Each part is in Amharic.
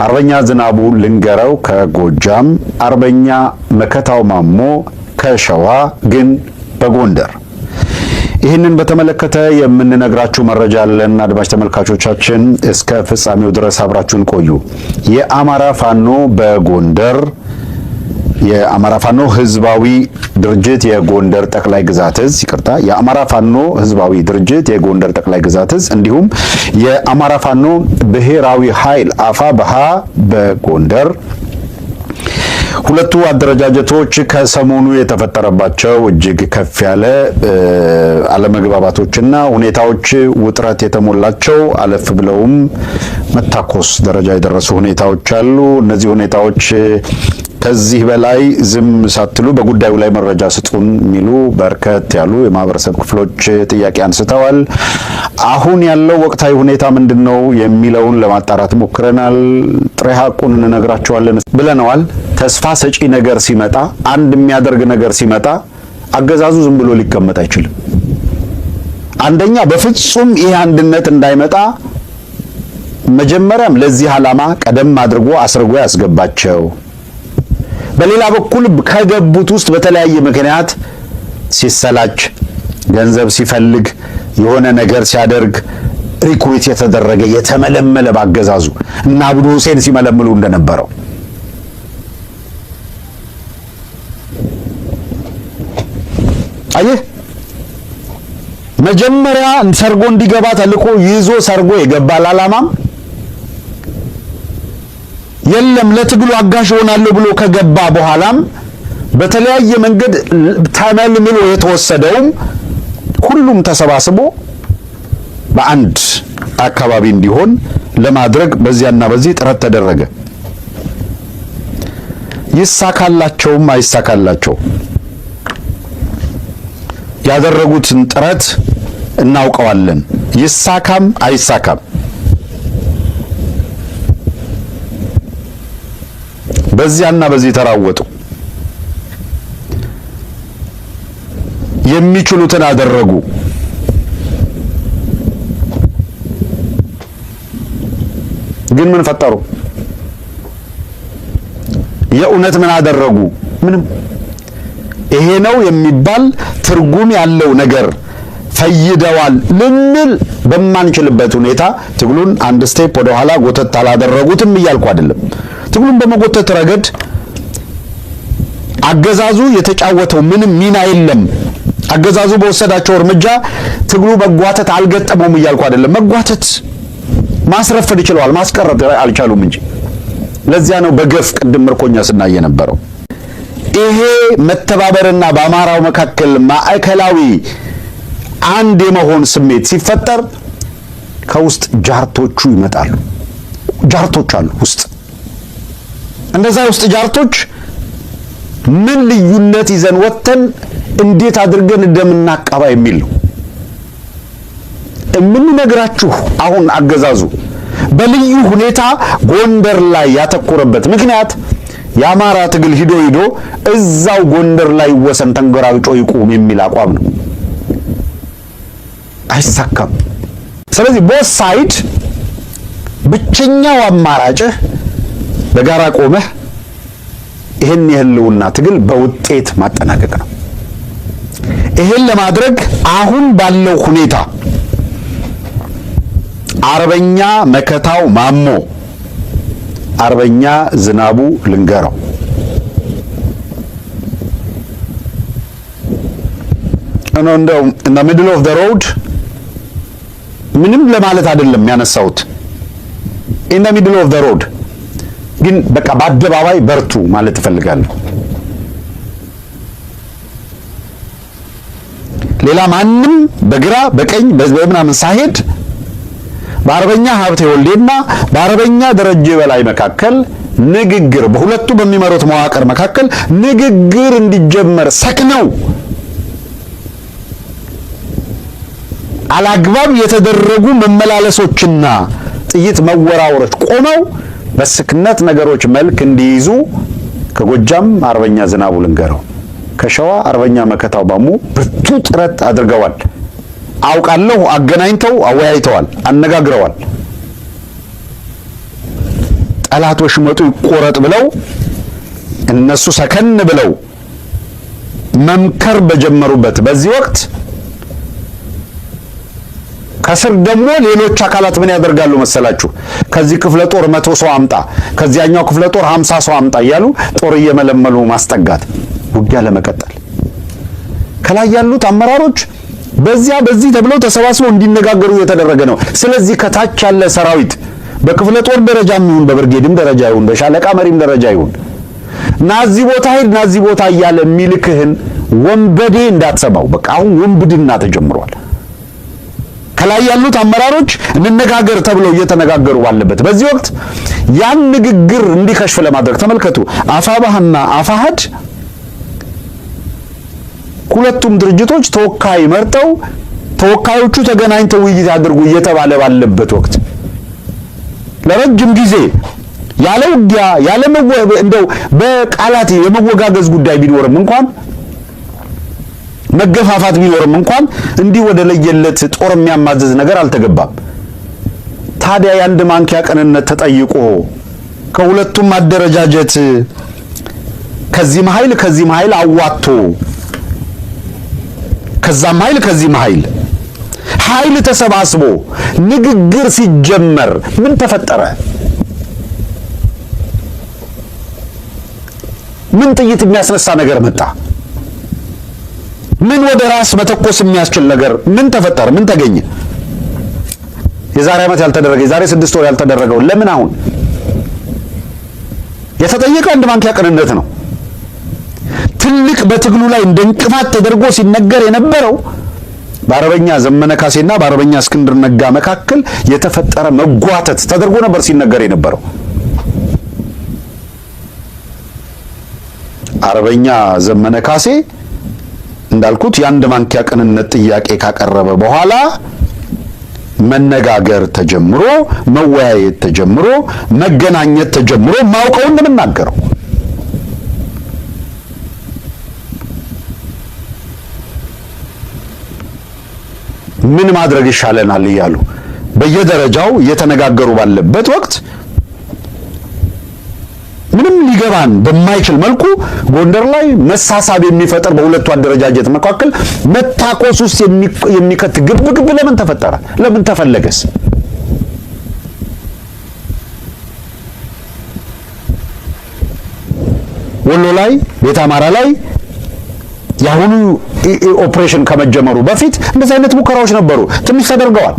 አርበኛ ዝናቡ ልንገረው ከጎጃም፣ አርበኛ መከታው ማሞ ከሸዋ ግን በጎንደር። ይህንን በተመለከተ የምንነግራችሁ መረጃ አለን። አድማጭ ተመልካቾቻችን እስከ ፍጻሜው ድረስ አብራችሁን ቆዩ። የአማራ ፋኖ በጎንደር የአማራ ፋኖ ህዝባዊ ድርጅት የጎንደር ጠቅላይ ግዛት እዝ የአማራ ፋኖ ህዝባዊ ድርጅት የጎንደር ጠቅላይ ግዛት እዝ እንዲሁም የአማራ ፋኖ ብሔራዊ ኃይል አፋብኃ በጎንደር ሁለቱ አደረጃጀቶች ከሰሞኑ የተፈጠረባቸው እጅግ ከፍ ያለ አለመግባባቶችና ሁኔታዎች ውጥረት የተሞላቸው አለፍ ብለውም መታኮስ ደረጃ የደረሱ ሁኔታዎች አሉ። እነዚህ ሁኔታዎች ከዚህ በላይ ዝም ሳትሉ በጉዳዩ ላይ መረጃ ስጡን የሚሉ በርከት ያሉ የማህበረሰብ ክፍሎች ጥያቄ አንስተዋል። አሁን ያለው ወቅታዊ ሁኔታ ምንድነው የሚለውን ለማጣራት ሞክረናል። ጥሬ ሐቁን እንነግራቸዋለን ብለናል። ተስፋ ሰጪ ነገር ሲመጣ፣ አንድ የሚያደርግ ነገር ሲመጣ አገዛዙ ዝም ብሎ ሊቀመጥ አይችልም። አንደኛ በፍጹም ይሄ አንድነት እንዳይመጣ መጀመሪያም ለዚህ ዓላማ ቀደም አድርጎ አስርጎ ያስገባቸው፣ በሌላ በኩል ከገቡት ውስጥ በተለያየ ምክንያት ሲሰላች፣ ገንዘብ ሲፈልግ፣ የሆነ ነገር ሲያደርግ ሪክሩት የተደረገ የተመለመለ ባገዛዙ እና አብዱ ሁሴን ሲመለምሉ እንደነበረው አየህ። መጀመሪያ ሰርጎ እንዲገባ ተልኮ ይዞ ሰርጎ የገባል ዓላማም የለም ለትግሉ አጋዥ ሆናለሁ ብሎ ከገባ በኋላም በተለያየ መንገድ ተመልምሎ የተወሰደውም ሁሉም ተሰባስቦ በአንድ አካባቢ እንዲሆን ለማድረግ በዚያና በዚህ ጥረት ተደረገ። ይሳካላቸውም አይሳካላቸው ያደረጉትን ጥረት እናውቀዋለን። ይሳካም አይሳካም በዚያና በዚህ ተራወጡ። የሚችሉትን አደረጉ። ግን ምን ፈጠሩ? የእውነት ምን አደረጉ? ምንም። ይሄ ነው የሚባል ትርጉም ያለው ነገር ፈይደዋል ልንል በማንችልበት ሁኔታ ትግሉን አንድ ስቴፕ ወደ ኋላ ጎተት አላደረጉትም እያልኩ አይደለም። ትግሉን በመጎተት ረገድ አገዛዙ የተጫወተው ምንም ሚና የለም። አገዛዙ በወሰዳቸው እርምጃ ትግሉ መጓተት አልገጠመውም እያልኩ አይደለም። መጓተት ማስረፈድ ይችላል፣ ማስቀረት አልቻሉም እንጂ። ለዚያ ነው በገፍ ቅድም ምርኮኛ ስናየ ነበረው። ይሄ መተባበርና በአማራው መካከል ማዕከላዊ አንድ የመሆን ስሜት ሲፈጠር ከውስጥ ጃርቶቹ ይመጣሉ። ጃርቶች አሉ ውስጥ። እንደዛ ውስጥ ጃርቶች ምን ልዩነት ይዘን ወጥተን እንዴት አድርገን እንደምናቀባ የሚል ነው የምንነግራችሁ። አሁን አገዛዙ በልዩ ሁኔታ ጎንደር ላይ ያተኮረበት ምክንያት የአማራ ትግል ሂዶ እዛው ጎንደር ላይ ወሰን ተንገራግጮ ይቆም የሚል አቋም ነው። አይሳካም። ስለዚህ ቦት ሳይድ ብቸኛው አማራጭህ በጋራ ቆመህ ይሄን የህልውና ትግል በውጤት ማጠናቀቅ ነው። ይሄን ለማድረግ አሁን ባለው ሁኔታ አርበኛ መከታው ማሞ፣ አርበኛ ዝናቡ ልንገረው እንደው in the middle of the road ምንም ለማለት አይደለም ያነሳሁት። in the middle of the road ግን በቃ በአደባባይ በርቱ ማለት እፈልጋለሁ። ሌላ ማንም በግራ በቀኝ በምናምን ሳይሄድ በአርበኛ ሀብቴ ወልዴና በአርበኛ ደረጀ በላይ መካከል ንግግር፣ በሁለቱ በሚመሩት መዋቅር መካከል ንግግር እንዲጀመር ሰክነው አላግባብ የተደረጉ መመላለሶችና ጥይት መወራወሮች ቆመው በስክነት ነገሮች መልክ እንዲይዙ ከጎጃም አርበኛ ዝናቡ ልንገረው፣ ከሸዋ አርበኛ መከታው ማሞ ብርቱ ጥረት አድርገዋል። አውቃለሁ። አገናኝተው አወያይተዋል፣ አነጋግረዋል። ጠላት ወሽመጡ ይቆረጥ ብለው እነሱ ሰከን ብለው መምከር በጀመሩበት በዚህ ወቅት ከስር ደግሞ ሌሎች አካላት ምን ያደርጋሉ መሰላችሁ? ከዚህ ክፍለ ጦር 100 ሰው አምጣ፣ ከዚያኛው ክፍለ ጦር 50 ሰው አምጣ እያሉ ጦር እየመለመሉ ማስጠጋት፣ ውጊያ ለመቀጠል። ከላይ ያሉት አመራሮች በዚህ ተብለው ተሰባስበው እንዲነጋገሩ እየተደረገ ነው። ስለዚህ ከታች ያለ ሰራዊት በክፍለ ጦር ደረጃም ይሁን በብርጌድም ደረጃ ይሁን በሻለቃ መሪም ደረጃ ይሁን ናዚ ቦታ ሄድ ናዚ ቦታ እያለ ሚልክህን ወንበዴ እንዳትሰማው። በቃ አሁን ወንብድና ተጀምሯል። ከላይ ያሉት አመራሮች እንነጋገር ተብለው እየተነጋገሩ ባለበት በዚህ ወቅት ያን ንግግር እንዲከሽፍ ለማድረግ ተመልከቱ። አፋባህና አፋሃድ ሁለቱም ድርጅቶች ተወካይ መርጠው ተወካዮቹ ተገናኝተው ውይይት ያድርጉ እየተባለ ባለበት ወቅት ለረጅም ጊዜ ያለ ውጊያ ያለ እንደው በቃላት የመወጋገዝ ጉዳይ ቢኖርም እንኳን መገፋፋት ቢኖርም እንኳን እንዲህ ወደ ለየለት ጦር የሚያማዘዝ ነገር አልተገባም። ታዲያ የአንድ ማንኪያ ቅንነት ተጠይቆ ከሁለቱም አደረጃጀት ከዚህም ኃይል አዋጥቶ ከዛም ኃይል ተሰባስቦ ንግግር ሲጀመር ምን ተፈጠረ? ምን ጥይት የሚያስነሳ ነገር መጣ? ምን ወደ ራስ መተኮስ የሚያስችል ነገር ምን ተፈጠረ? ምን ተገኘ? የዛሬ ዓመት ያልተደረገ የዛሬ 6 ወር ያልተደረገው ለምን አሁን? የተጠየቀ አንድ ማንኪያ ቅንነት ነው። ትልቅ በትግሉ ላይ እንደ እንቅፋት ተደርጎ ሲነገር የነበረው በአርበኛ ዘመነ ካሴና በአርበኛ እስክንድር ነጋ መካከል የተፈጠረ መጓተት ተደርጎ ነበር ሲነገር የነበረው። አርበኛ ዘመነ ካሴ እንዳልኩት የአንድ ማንኪያ ቅንነት ጥያቄ ካቀረበ በኋላ መነጋገር ተጀምሮ መወያየት ተጀምሮ መገናኘት ተጀምሮ ማውቀውን እንደምናገረው ምን ማድረግ ይሻለናል እያሉ በየደረጃው እየተነጋገሩ ባለበት ወቅት ምንም ሊገባን በማይችል መልኩ ጎንደር ላይ መሳሳብ የሚፈጠር በሁለቱ አደረጃጀት መካከል መታኮስ ውስጥ የሚከት ግብግብ ለምን ተፈጠረ? ለምን ተፈለገስ? ወሎ ላይ ቤተ አማራ ላይ ያሁኑ ኦፕሬሽን ከመጀመሩ በፊት እንደዚህ አይነት ሙከራዎች ነበሩ። ትንሽ ተደርገዋል።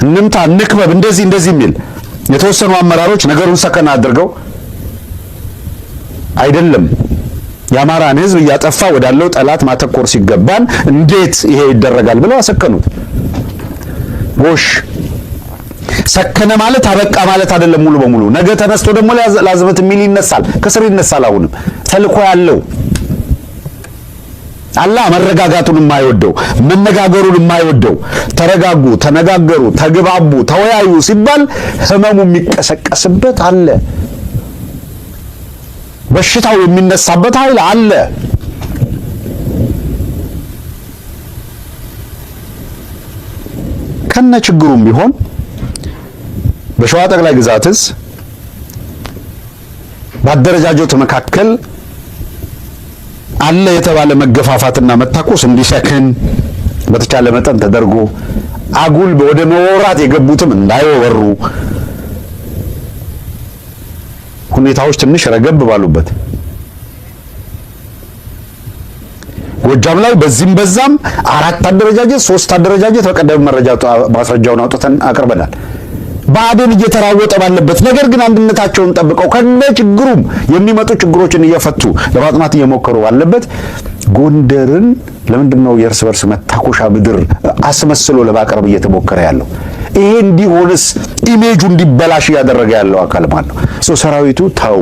እንምታ ንክበብ እንደዚህ የሚል የተወሰኑ አመራሮች ነገሩን ሰከና አድርገው አይደለም የአማራን ሕዝብ እያጠፋ ወዳለው ጠላት ማተኮር ሲገባን እንዴት ይሄ ይደረጋል ብለው አሰከኑት። ጎሽ ሰከነ ማለት አበቃ ማለት አይደለም። ሙሉ በሙሉ ነገ ተነስቶ ደግሞ ላዝበት የሚል ይነሳል፣ ከስር ይነሳል። አሁንም ተልኮ ያለው አላህ መረጋጋቱን የማይወደው መነጋገሩን የማይወደው ተረጋጉ፣ ተነጋገሩ፣ ተግባቡ፣ ተወያዩ ሲባል ህመሙ የሚቀሰቀስበት አለ። በሽታው የሚነሳበት ኃይል አለ። ከነ ችግሩም ቢሆን በሸዋ ጠቅላይ ግዛትስ በአደረጃጀቱ መካከል አለ የተባለ መገፋፋትና መታኮስ እንዲሰክን በተቻለ መጠን ተደርጎ አጉል ወደ መወራት የገቡትም እንዳይወሩ ሁኔታዎች ትንሽ ረገብ ባሉበት ጎጃም ላይ በዚህም በዛም 4 አደረጃጀት 3 አደረጃጀት በቀደም ማስረጃውን አውጥተን አቅርበናል። ባዕድን እየተራወጠ ባለበት ነገር ግን አንድነታቸውን ጠብቀው ከነ ችግሩም የሚመጡ ችግሮችን እየፈቱ ለማጥናት እየሞከሩ ባለበት ጎንደርን ለምንድነው የእርስ በርስ መታኮሻ ምድር አስመስሎ ለማቅረብ እየተሞከረ ያለው? ይሄ እንዲሆንስ ኢሜጁ እንዲበላሽ ያደረገ ያለው አካል ማለት ነው። ሰራዊቱ ተው፣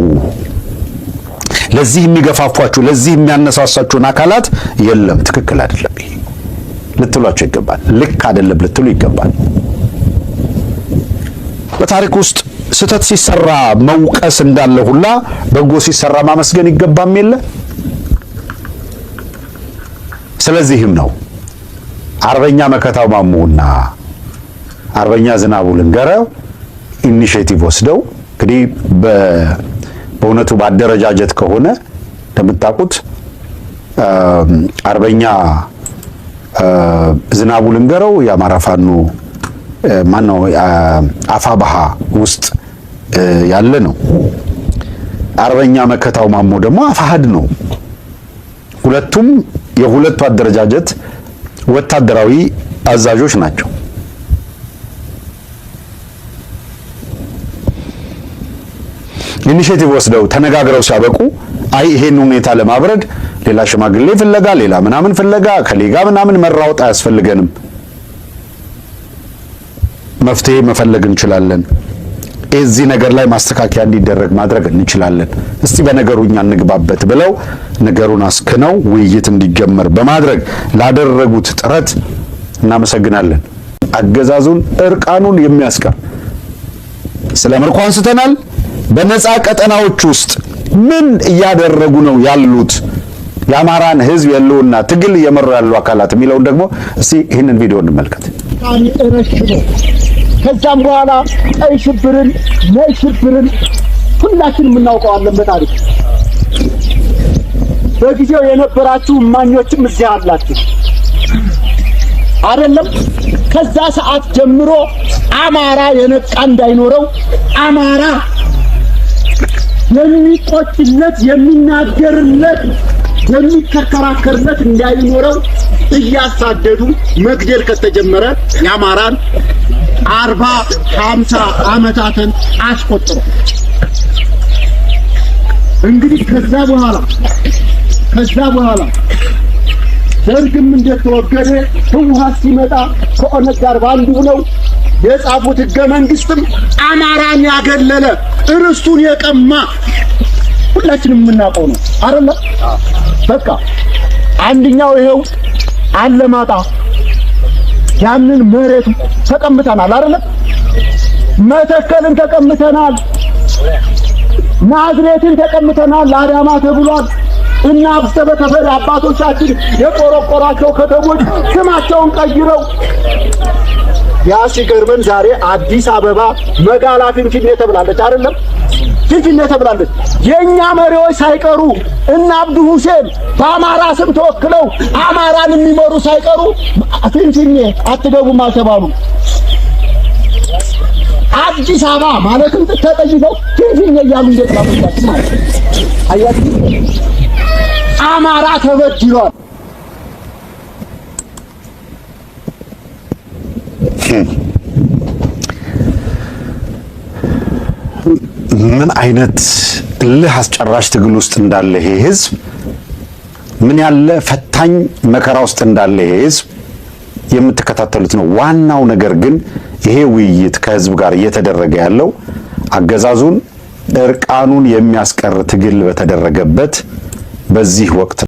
ለዚህ የሚገፋፏችሁ ለዚህ የሚያነሳሳችሁን አካላት የለም ትክክል አይደለም ይሄ ልትሏቸው ይገባል። ልክ አይደለም ልትሉ ይገባል። በታሪክ ውስጥ ስተት ሲሰራ መውቀስ እንዳለ ሁላ በጎ ሲሰራ ማመስገን ይገባም የለ። ስለዚህም ነው አርበኛ መከታው ማሙና አርበኛ ዝናቡ ልንገረው ኢኒሼቲቭ ወስደው እንግዲህ በእውነቱ ባደረጃጀት ከሆነ እንደምታውቁት አርበኛ ዝናቡ ልንገረው የአማራ ፋኖ ማነው አፋባሃ ውስጥ ያለ ነው። አርበኛ መከታው ማሞ ደግሞ አፋሃድ ነው። ሁለቱም የሁለቱ አደረጃጀት ወታደራዊ አዛዦች ናቸው። ኢኒሼቲቭ ወስደው ተነጋግረው ሲያበቁ አይ ይሄን ሁኔታ ለማብረድ ሌላ ሽማግሌ ፍለጋ ሌላ ምናምን ፍለጋ ከሌጋ ምናምን መራወጥ አያስፈልገንም፣ መፍትሄ መፈለግ እንችላለን፣ እዚህ ነገር ላይ ማስተካከያ እንዲደረግ ማድረግ እንችላለን፣ እስቲ በነገሩ እኛ እንግባበት ብለው ነገሩን አስክነው ውይይት እንዲጀመር በማድረግ ላደረጉት ጥረት እናመሰግናለን። አገዛዙን እርቃኑን የሚያስቀር ስለ ምርኮ አንስተናል። በነፃ ቀጠናዎች ውስጥ ምን እያደረጉ ነው ያሉት የአማራን ሕዝብ የለውና ትግል እየመሩ ያሉ አካላት የሚለውን ደግሞ እስቲ ይህንን ቪዲዮ እንመልከት። ከዛም በኋላ ቀይ ሽብርን ነጭ ሽብርን ሁላችንም እናውቀዋለን በታሪክ በጊዜው የነበራችሁ እማኞችም እዚህ አላችሁ አይደለም። ከዛ ሰዓት ጀምሮ አማራ የነቃ እንዳይኖረው አማራ የሚቆጭለት የሚናገርለት የሚከራከርለት እንዳይኖረው እያሳደዱ መግደል ከተጀመረ የአማራን 40-50 ዓመታትን አስቆጥሮ እንግዲህ ከዛ በኋላ ደርግም እንደተወገደ ህወሓት ሲመጣ ከኦነግ ጋር ባንዱ ነው የጻፉት ህገ መንግስትም አማራን ያገለለ እርሱን የቀማ ሁላችንም የምናውቀው ነው አይደል? በቃ አንደኛው ይሄው አለማጣ ያንን መሬቱ ተቀምተናል አይደል? መተከልን ተቀምተናል፣ ናዝሬትን ተቀምተናል፣ አዳማ ተብሏል። እና አብሰበ ተፈሪ አባቶቻችን የቆረቆራቸው ከተሞች ስማቸውን ቀይረው ያ ሲገርመን ዛሬ አዲስ አበባ መጋላ ፊንፊኔ ተብላለች አይደለም? ፊንፊኔ ተብላለች። የኛ መሪዎች ሳይቀሩ እና አብዱ ሁሴን በአማራ ስም ተወክለው አማራን የሚመሩ ሳይቀሩ ፊንፊኔ አትገቡም አልተባሉ። አዲስ አበባ ማለትም ተጠይቀው ፊንፊኔ እያሉ እንደተባሉት ማለት አያችሁ። አማራ ተበድሏል። ምን አይነት እልህ አስጨራሽ ትግል ውስጥ እንዳለ ይሄ ህዝብ፣ ምን ያለ ፈታኝ መከራ ውስጥ እንዳለ ይሄ ህዝብ የምትከታተሉት ነው። ዋናው ነገር ግን ይሄ ውይይት ከህዝብ ጋር እየተደረገ ያለው አገዛዙን እርቃኑን የሚያስቀር ትግል በተደረገበት በዚህ ወቅት